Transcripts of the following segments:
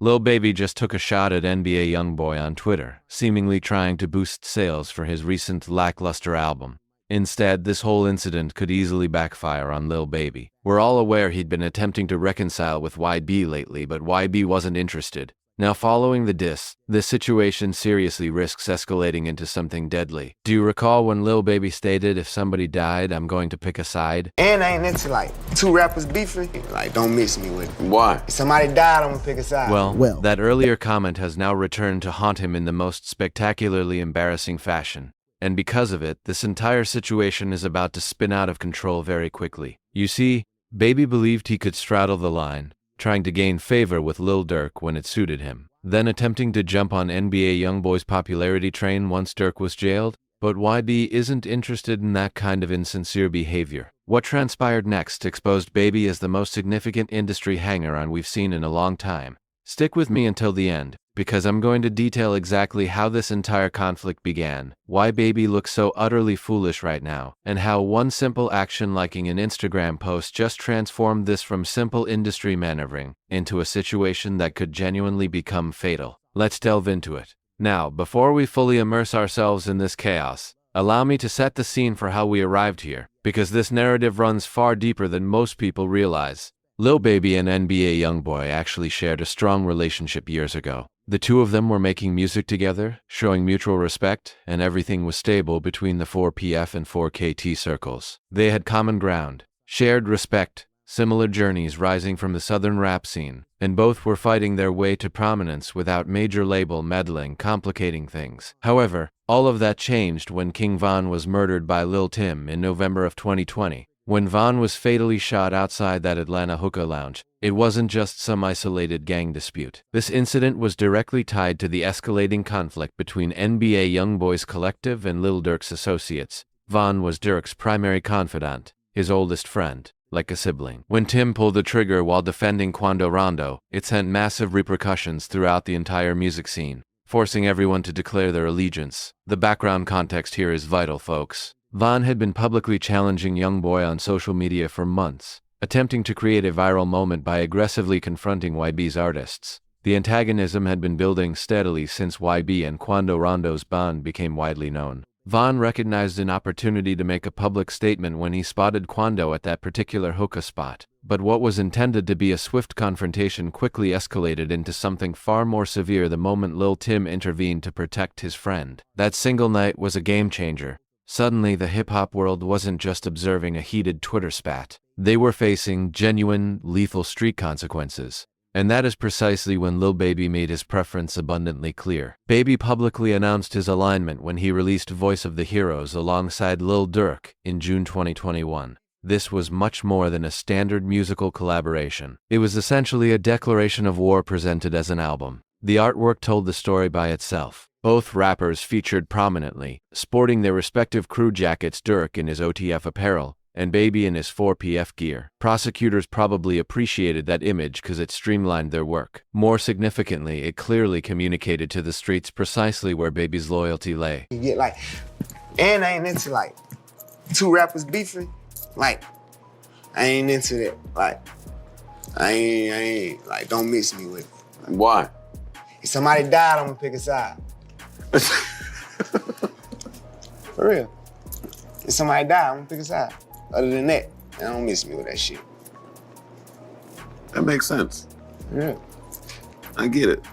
Lil Baby just took a shot at NBA Youngboy on Twitter, seemingly trying to boost sales for his recent lackluster album. Instead, this whole incident could easily backfire on Lil Baby. We're all aware he'd been attempting to reconcile with YB lately, but YB wasn't interested. Now, following the diss, this situation seriously risks escalating into something deadly. Do you recall when Lil Baby stated, "If somebody died, I'm going to pick a side"? And I ain't into like two rappers beefing. Like, don't miss me with it. Why? If somebody died, I'm gonna pick a side. Well, that earlier comment has now returned to haunt him in the most spectacularly embarrassing fashion. And because of it, this entire situation is about to spin out of control very quickly. You see, Baby believed he could straddle the line, trying to gain favor with Lil Durk when it suited him, then attempting to jump on NBA Youngboy's popularity train once Durk was jailed. But YB isn't interested in that kind of insincere behavior. What transpired next exposed Baby as the most significant industry hanger-on we've seen in a long time. Stick with me until the end, because I'm going to detail exactly how this entire conflict began, why Baby looks so utterly foolish right now, and how one simple action liking an Instagram post just transformed this from simple industry maneuvering into a situation that could genuinely become fatal. Let's delve into it. Now, before we fully immerse ourselves in this chaos, allow me to set the scene for how we arrived here, because this narrative runs far deeper than most people realize. Lil Baby and NBA Youngboy actually shared a strong relationship years ago. The two of them were making music together, showing mutual respect, and everything was stable between the 4PF and 4KT circles. They had common ground, shared respect, similar journeys rising from the southern rap scene, and both were fighting their way to prominence without major label meddling complicating things. However, all of that changed when King Von was murdered by Lil Tim in November of 2020. When Von was fatally shot outside that Atlanta hookah lounge, it wasn't just some isolated gang dispute. This incident was directly tied to the escalating conflict between NBA Youngboy's collective and Lil Durk's associates. Von was Durk's primary confidant, his oldest friend, like a sibling. When Tim pulled the trigger while defending Quando Rondo, it sent massive repercussions throughout the entire music scene, forcing everyone to declare their allegiance. The background context here is vital, folks. Von had been publicly challenging Youngboy on social media for months, attempting to create a viral moment by aggressively confronting YB's artists. The antagonism had been building steadily since YB and Quando Rondo's bond became widely known. Von recognized an opportunity to make a public statement when he spotted Quando at that particular hookah spot. But what was intended to be a swift confrontation quickly escalated into something far more severe the moment Lil Tim intervened to protect his friend. That single night was a game changer. Suddenly, the hip-hop world wasn't just observing a heated Twitter spat. They were facing genuine, lethal street consequences. And that is precisely when Lil Baby made his preference abundantly clear. Baby publicly announced his alignment when he released Voice of the Heroes alongside Lil Durk in June 2021. This was much more than a standard musical collaboration. It was essentially a declaration of war presented as an album. The artwork told the story by itself. Both rappers featured prominently, sporting their respective crew jackets, Durk in his OTF apparel, and Baby in his 4PF gear. Prosecutors probably appreciated that image because it streamlined their work. More significantly, it clearly communicated to the streets precisely where Baby's loyalty lay. You get like, and I ain't into like two rappers beefing. Like, I ain't into that. Like, I ain't like, don't miss me with it. Why? If somebody died, I'm gonna pick a side. For real. If somebody died, I'm gonna pick a side. Other than that, don't miss me with that shit. That makes sense. Yeah. I get it.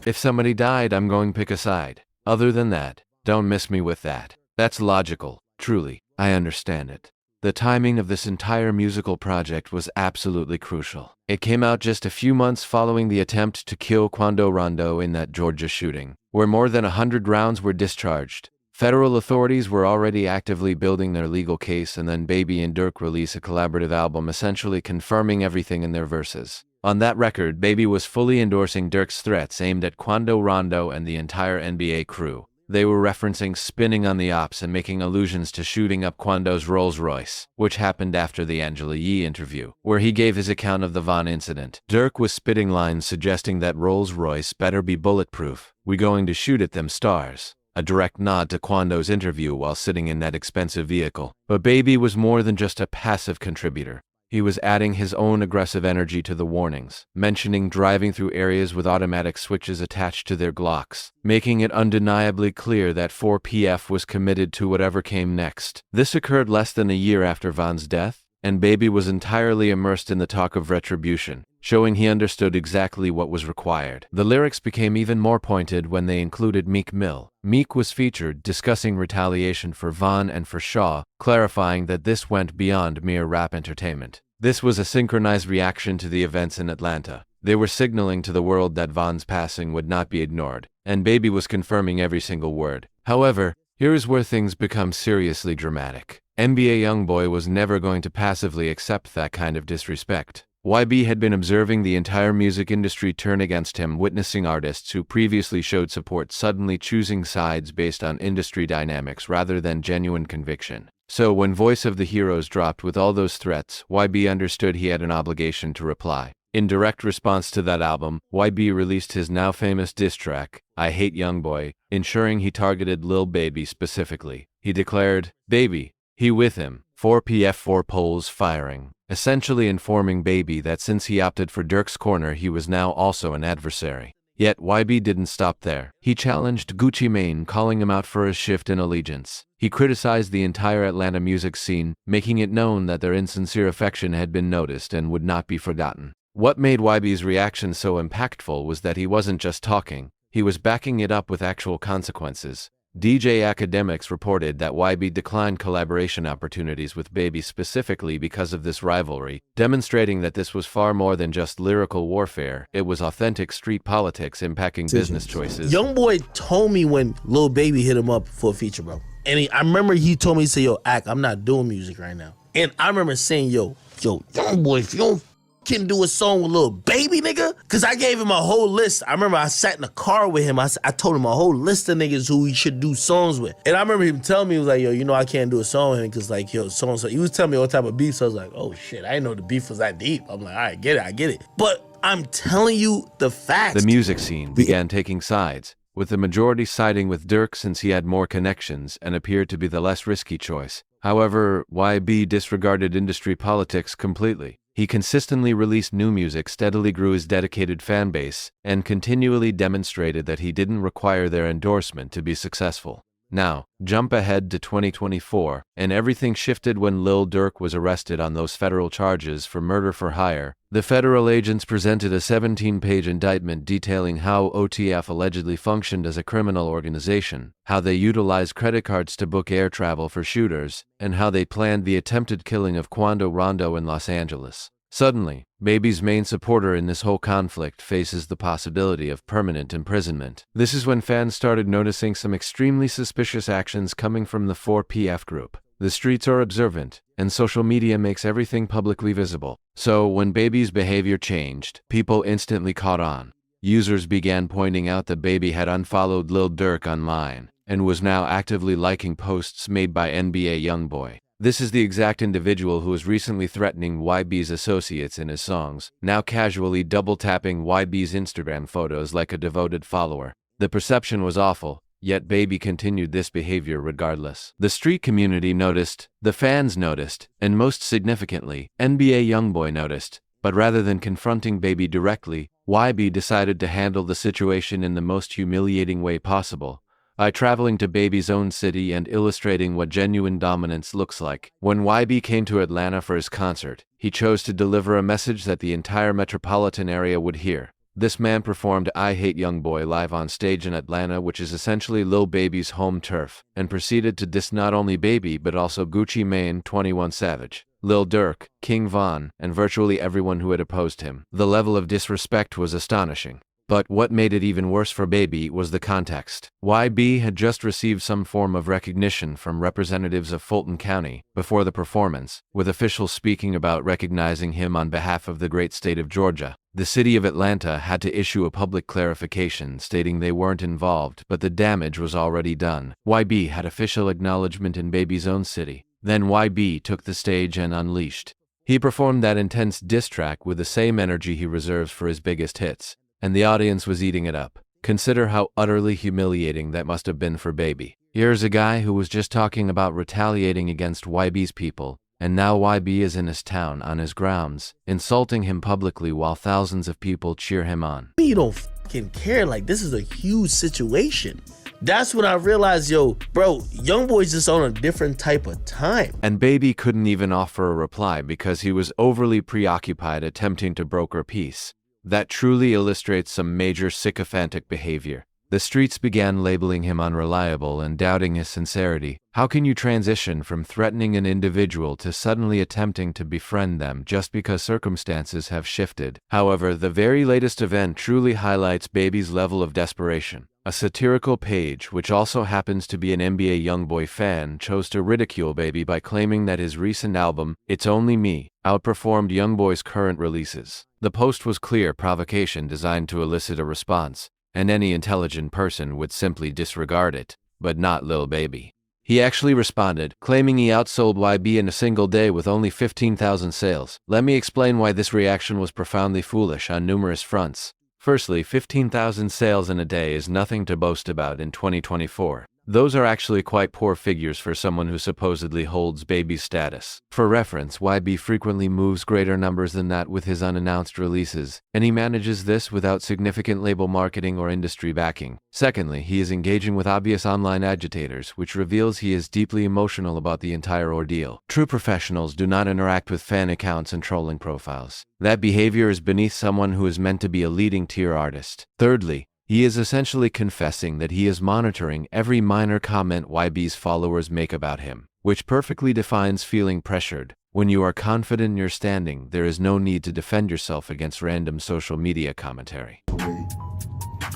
If somebody died, I'm going to pick a side. Other than that, don't miss me with that. That's logical. Truly, I understand it. The timing of this entire musical project was absolutely crucial. It came out just a few months following the attempt to kill Quando Rondo in that Georgia shooting, where more than 100 rounds were discharged. Federal authorities were already actively building their legal case, and then Baby and Durk release a collaborative album essentially confirming everything in their verses. On that record, Baby was fully endorsing Durk's threats aimed at Quando Rondo and the entire NBA crew. They were referencing spinning on the ops and making allusions to shooting up Quando's Rolls-Royce, which happened after the Angela Yee interview, where he gave his account of the Von incident. Durk was spitting lines suggesting that Rolls-Royce better be bulletproof. "We going to shoot at them stars." A direct nod to Quando's interview while sitting in that expensive vehicle. But Baby was more than just a passive contributor. He was adding his own aggressive energy to the warnings, mentioning driving through areas with automatic switches attached to their Glocks, making it undeniably clear that 4PF was committed to whatever came next. This occurred less than a year after Von's death, and Baby was entirely immersed in the talk of retribution, showing he understood exactly what was required. The lyrics became even more pointed when they included Meek Mill. Meek was featured discussing retaliation for Von and for Shaw, clarifying that this went beyond mere rap entertainment. This was a synchronized reaction to the events in Atlanta. They were signaling to the world that Von's passing would not be ignored, and Baby was confirming every single word. However, here is where things become seriously dramatic. NBA Youngboy was never going to passively accept that kind of disrespect. YB had been observing the entire music industry turn against him, witnessing artists who previously showed support suddenly choosing sides based on industry dynamics rather than genuine conviction. So when Voice of the Heroes dropped with all those threats, YB understood he had an obligation to reply. In direct response to that album, YB released his now famous diss track, I Hate Youngboy, ensuring he targeted Lil Baby specifically. He declared, Baby, he with him, 4PF4 polls firing, essentially informing Baby that since he opted for Dirk's corner he was now also an adversary. Yet YB didn't stop there. He challenged Gucci Mane, calling him out for a shift in allegiance. He criticized the entire Atlanta music scene, making it known that their insincere affection had been noticed and would not be forgotten. What made YB's reaction so impactful was that he wasn't just talking, he was backing it up with actual consequences. DJ Academics reported that YB declined collaboration opportunities with Baby specifically because of this rivalry, demonstrating that this was far more than just lyrical warfare. It was authentic street politics impacting business choices. Youngboy told me when Lil Baby hit him up for a feature, bro. And I remember he told me, he said, yo, Ack, I'm not doing music right now. And I remember saying, yo, Youngboy, if you don't can do a song with Lil Baby, nigga? Cause I gave him a whole list. I remember I sat in the car with him. I told him a whole list of niggas who he should do songs with. And I remember him telling me, he was like, yo, you know I can't do a song with him cause like, yo, so-and-so. He was telling me all type of beef, so I was like, oh shit, I didn't know the beef was that deep. I'm like, all right, I get it. But I'm telling you the facts. The music scene began taking sides, with the majority siding with Dirk since he had more connections and appeared to be the less risky choice. However, YB disregarded industry politics completely. He consistently released new music, steadily grew his dedicated fan base, and continually demonstrated that he didn't require their endorsement to be successful. Now, jump ahead to 2024, and everything shifted when Lil Durk was arrested on those federal charges for murder for hire. The federal agents presented a 17-page indictment detailing how OTF allegedly functioned as a criminal organization, how they utilized credit cards to book air travel for shooters, and how they planned the attempted killing of Quando Rondo in Los Angeles. Suddenly, Baby's main supporter in this whole conflict faces the possibility of permanent imprisonment. This is when fans started noticing some extremely suspicious actions coming from the 4PF group. The streets are observant, and social media makes everything publicly visible. So, when Baby's behavior changed, people instantly caught on. Users began pointing out that Baby had unfollowed Lil Durk online, and was now actively liking posts made by NBA Youngboy. This is the exact individual who was recently threatening YB's associates in his songs, now casually double-tapping YB's Instagram photos like a devoted follower. The perception was awful, yet Baby continued this behavior regardless. The street community noticed, the fans noticed, and most significantly, NBA Youngboy noticed. But rather than confronting Baby directly, YB decided to handle the situation in the most humiliating way possible, by traveling to Baby's own city and illustrating what genuine dominance looks like. When YB came to Atlanta for his concert, he chose to deliver a message that the entire metropolitan area would hear. This man performed I Hate Youngboy live on stage in Atlanta, which is essentially Lil Baby's home turf, and proceeded to diss not only Baby but also Gucci Mane, 21 Savage, Lil Durk, King Von, and virtually everyone who had opposed him. The level of disrespect was astonishing. But what made it even worse for Baby was the context. YB had just received some form of recognition from representatives of Fulton County before the performance, with officials speaking about recognizing him on behalf of the great state of Georgia. The city of Atlanta had to issue a public clarification stating they weren't involved, but the damage was already done. YB had official acknowledgement in Baby's own city. Then YB took the stage and unleashed. He performed that intense diss track with the same energy he reserves for his biggest hits. And the audience was eating it up. Consider how utterly humiliating that must have been for Baby. Here's a guy who was just talking about retaliating against YB's people, and now YB is in his town, on his grounds, insulting him publicly while thousands of people cheer him on. You don't fucking care. Like, this is a huge situation. That's when I realized, yo, bro, Youngboy's just on a different type of time. And Baby couldn't even offer a reply because he was overly preoccupied attempting to broker peace. That truly illustrates some major sycophantic behavior. The streets began labeling him unreliable and doubting his sincerity. How can you transition from threatening an individual to suddenly attempting to befriend them just because circumstances have shifted? However, the very latest event truly highlights Baby's level of desperation. A satirical page, which also happens to be an NBA Youngboy fan, chose to ridicule Baby by claiming that his recent album, It's Only Me, outperformed Youngboy's current releases. The post was clear provocation designed to elicit a response, and any intelligent person would simply disregard it, but not Lil Baby. He actually responded, claiming he outsold YB in a single day with only 15,000 sales. Let me explain why this reaction was profoundly foolish on numerous fronts. Firstly, 15,000 sales in a day is nothing to boast about in 2024. Those are actually quite poor figures for someone who supposedly holds Baby status. For reference, YB frequently moves greater numbers than that with his unannounced releases, and he manages this without significant label marketing or industry backing. Secondly, he is engaging with obvious online agitators, which reveals he is deeply emotional about the entire ordeal. True professionals do not interact with fan accounts and trolling profiles. That behavior is beneath someone who is meant to be a leading tier artist. Thirdly, he is essentially confessing that he is monitoring every minor comment YB's followers make about him, which perfectly defines feeling pressured. When you are confident in your standing, there is no need to defend yourself against random social media commentary.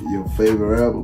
Your favorite rapper,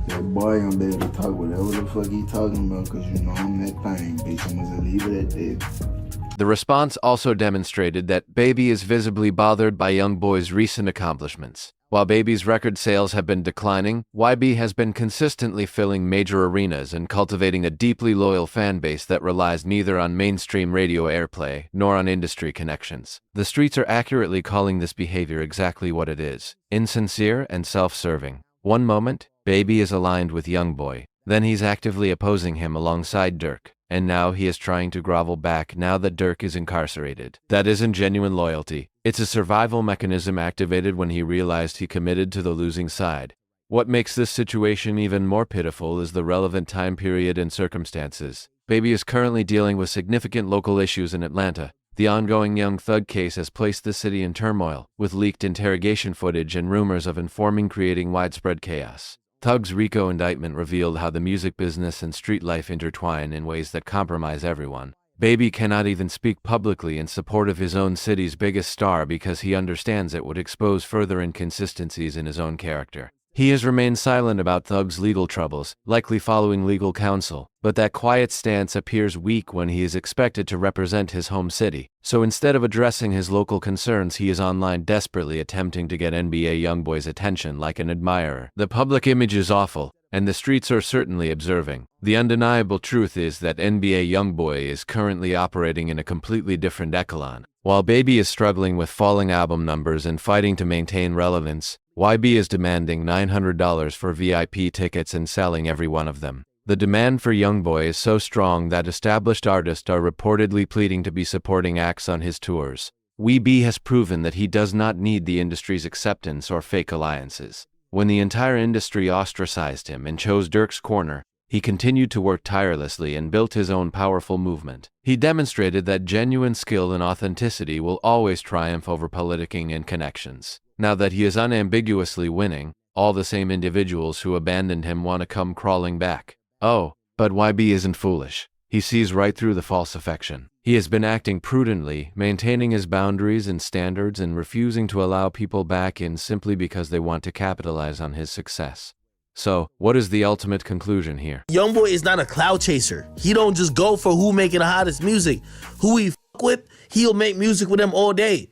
that boy gonna be able to talk whatever the fuck he talking about, cause you know I'm that thing, bitch. I'm gonna leave it at that. The response also demonstrated that Baby is visibly bothered by Youngboy's recent accomplishments. While Baby's record sales have been declining, YB has been consistently filling major arenas and cultivating a deeply loyal fan base that relies neither on mainstream radio airplay nor on industry connections. The streets are accurately calling this behavior exactly what it is: insincere and self-serving. One moment, Baby is aligned with Youngboy, then he's actively opposing him alongside Dirk. And now he is trying to grovel back now that Dirk is incarcerated. That isn't genuine loyalty. It's a survival mechanism activated when he realized he committed to the losing side. What makes this situation even more pitiful is the relevant time period and circumstances. Baby is currently dealing with significant local issues in Atlanta. The ongoing Young Thug case has placed the city in turmoil, with leaked interrogation footage and rumors of informing creating widespread chaos. Thug's RICO indictment revealed how the music business and street life intertwine in ways that compromise everyone. Baby cannot even speak publicly in support of his own city's biggest star because he understands it would expose further inconsistencies in his own character. He has remained silent about Thug's legal troubles, likely following legal counsel, but that quiet stance appears weak when he is expected to represent his home city. So instead of addressing his local concerns, he is online desperately attempting to get NBA Youngboy's attention like an admirer. The public image is awful, and the streets are certainly observing. The undeniable truth is that NBA Youngboy is currently operating in a completely different echelon. While Baby is struggling with falling album numbers and fighting to maintain relevance, YB is demanding $900 for VIP tickets and selling every one of them. The demand for Youngboy is so strong that established artists are reportedly pleading to be supporting acts on his tours. YB has proven that he does not need the industry's acceptance or fake alliances. When the entire industry ostracized him and chose Dirk's corner, he continued to work tirelessly and built his own powerful movement. He demonstrated that genuine skill and authenticity will always triumph over politicking and connections. Now that he is unambiguously winning, all the same individuals who abandoned him want to come crawling back. Oh, but YB isn't foolish. He sees right through the false affection. He has been acting prudently, maintaining his boundaries and standards and refusing to allow people back in simply because they want to capitalize on his success. So, what is the ultimate conclusion here? Youngboy is not a cloud chaser. He don't just go for who making the hottest music. Who he fuck with, he'll make music with them all day.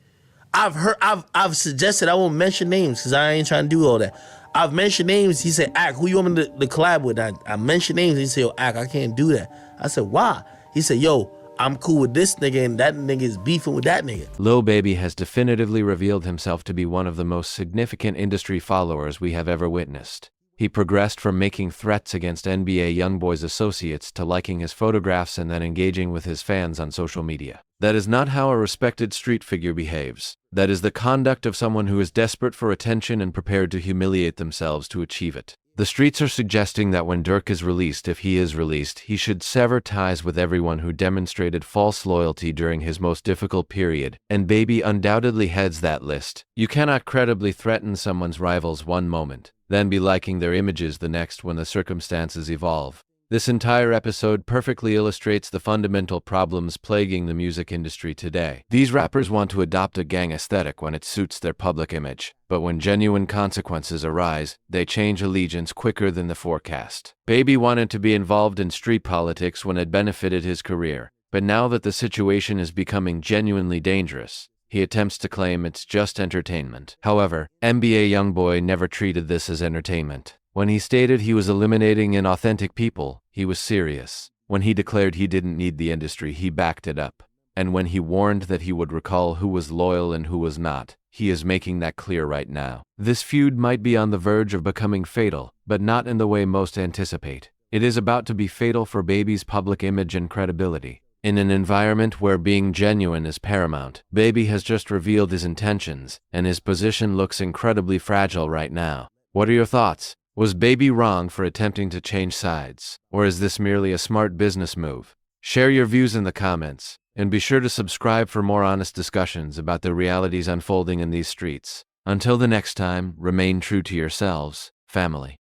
I've suggested I won't mention names because I ain't trying to do all that. I've mentioned names. He said, Ack, who you want me to collab with? I mentioned names. He said, yo, Ack, I can't do that. I said, why? He said, yo, I'm cool with this nigga and that nigga is beefing with that nigga. Lil Baby has definitively revealed himself to be one of the most significant industry followers we have ever witnessed. He progressed from making threats against NBA Youngboy's associates to liking his photographs and then engaging with his fans on social media. That is not how a respected street figure behaves. That is the conduct of someone who is desperate for attention and prepared to humiliate themselves to achieve it. The streets are suggesting that when Durk is released, if he is released, he should sever ties with everyone who demonstrated false loyalty during his most difficult period, and Baby undoubtedly heads that list. You cannot credibly threaten someone's rivals one moment, then be liking their images the next when the circumstances evolve. This entire episode perfectly illustrates the fundamental problems plaguing the music industry today. These rappers want to adopt a gang aesthetic when it suits their public image, but when genuine consequences arise, they change allegiance quicker than the forecast. Baby wanted to be involved in street politics when it benefited his career, but now that the situation is becoming genuinely dangerous, he attempts to claim it's just entertainment. However, NBA Youngboy never treated this as entertainment. When he stated he was eliminating inauthentic people, he was serious. When he declared he didn't need the industry, he backed it up. And when he warned that he would recall who was loyal and who was not, he is making that clear right now. This feud might be on the verge of becoming fatal, but not in the way most anticipate. It is about to be fatal for Baby's public image and credibility. In an environment where being genuine is paramount, Baby has just revealed his intentions, and his position looks incredibly fragile right now. What are your thoughts? Was Baby wrong for attempting to change sides, or is this merely a smart business move? Share your views in the comments, and be sure to subscribe for more honest discussions about the realities unfolding in these streets. Until the next time, remain true to yourselves, family.